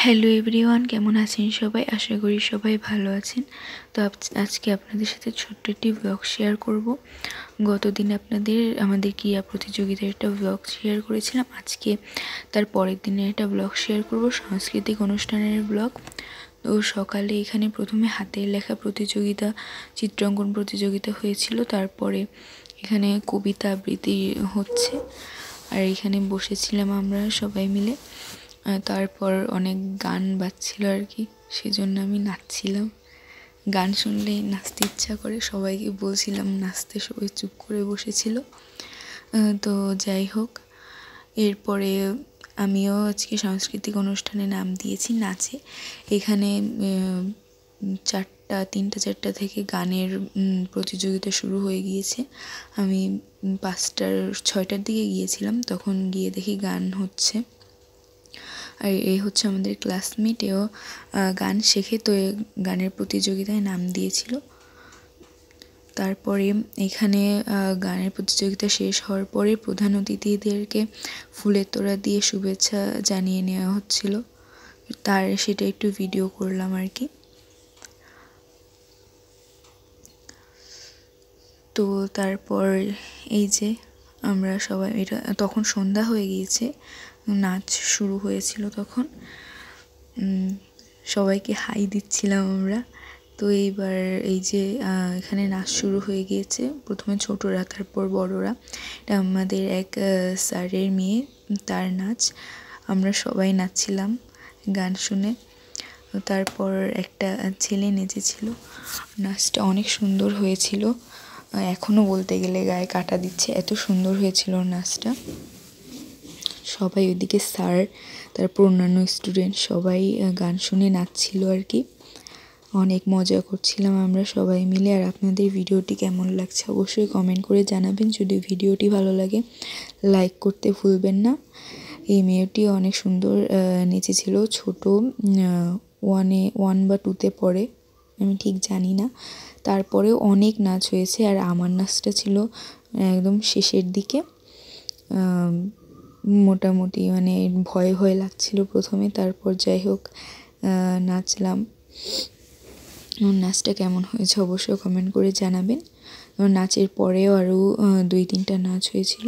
Hello everyone, কেমন আছেন সবাই? আশা করি সবাই ভালো আছেন। তো আজকে আপনাদের সাথে ছোট্ট একটি ব্লগ শেয়ার করব। গতদিন আমাদের ক্রীড়া প্রতিযোগিতার একটা ব্লগ শেয়ার করেছিলাম। আজকে তার পরের দিনের একটা ব্লগ শেয়ার করব, সাংস্কৃতিক অনুষ্ঠানের ব্লগ। তো সকালে এখানে প্রথমে হাতের লেখা প্রতিযোগিতা, চিত্রাঙ্কন প্রতিযোগিতা হয়েছিল। তারপরে এখানে কবিতা আবৃত্তি হচ্ছে, আর এখানে বসেছিলাম আমরা সবাই মিলে। তারপর অনেক গান বাজছিল আর কি, সেজন্য আমি নাচছিলাম। গান শুনলেই নাচতে ইচ্ছা করে, সবাইকে বলছিলাম নাচতে, সবাই চুপ করে বসেছিল। তো যাই হোক, এরপরে আমিও আজকে সাংস্কৃতিক অনুষ্ঠানে নাম দিয়েছি নাচে। এখানে তিনটা চারটা থেকে গানের প্রতিযোগিতা শুরু হয়ে গিয়েছে। আমি 6টার দিকে গিয়েছিলাম, তখন গিয়ে দেখি গান হচ্ছে। আর এই হচ্ছে আমাদের ক্লাসমেট, এও গান শেখে, তো গানের প্রতিযোগিতায় নাম দিয়েছিল। তারপরে এখানে গানের প্রতিযোগিতা শেষ হওয়ার পরে প্রধান অতিথিদেরকে ফুলের তোড়া দিয়ে শুভেচ্ছা জানিয়ে নেওয়া হচ্ছিল, সেটা একটু ভিডিও করলাম আর কি। তো তারপর এই যে আমরা সবাই, তখন সন্ধ্যা হয়ে গিয়েছে, নাচ শুরু হয়েছিল তখন। সবাইকে হাই দিচ্ছিলাম আমরা। তো এইবার এই যে এখানে নাচ শুরু হয়ে গিয়েছে, প্রথমে ছোটরা, তারপর বড়রা। এটা আমাদের এক স্যারের মেয়ে, তার নাচ। আমরা সবাই নাচছিলাম গান শুনে। তারপর একটা ছেলে নেচেছিল, নাচটা অনেক সুন্দর হয়েছিল, এখনও বলতে গেলে গায়ে কাটা দিচ্ছে, এত সুন্দর হয়েছিল নাচটা। সবাই ওইদিকে স্যার, তারপর অন্যান্য স্টুডেন্ট সবাই গান শুনে নাচছিল আর কি। অনেক মজা করছিলাম আমরা সবাই মিলে। আর আপনাদের ভিডিওটি কেমন লাগছে অবশ্যই কমেন্ট করে জানাবেন। যদি ভিডিওটি ভালো লাগে লাইক করতে ভুলবেন না। এই মেয়েটি অনেক সুন্দর নেচেছিল, ছোট, 1 বা 2তে পড়ে, আমি ঠিক জানি না। তারপরেও অনেক নাচ হয়েছে, আর আমার নাচটা ছিল একদম শেষের দিকে। মোটামুটি ভয় ভয় লাগছিল প্রথমে, তারপর যাই হোক নাচলাম। নাচটা কেমন হয়েছে অবশ্যই কমেন্ট করে জানাবেন। নাচের পরেও আরও 2-3টা নাচ হয়েছিল।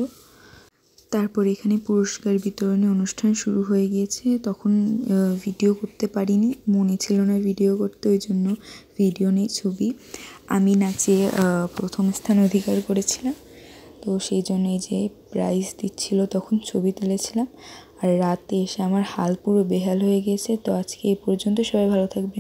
তারপর এখানে পুরস্কার বিতরণী অনুষ্ঠান শুরু হয়ে গিয়েছে। তখন ভিডিও করতে পারিনি, মনে ছিল না ভিডিও করতে, ওই জন্য ভিডিও নেই, ছবি। আমি নাচে প্রথম স্থান অধিকার করেছিলাম, তো সেই জন্য এই যে প্রাইজ দিচ্ছিল, তখন ছবি তুলেছিলাম। আর রাতে এসে আমার হাল পুরো বেহাল হয়ে গেছে। তো আজকে এই পর্যন্ত, সবাই ভালো থাকবেন।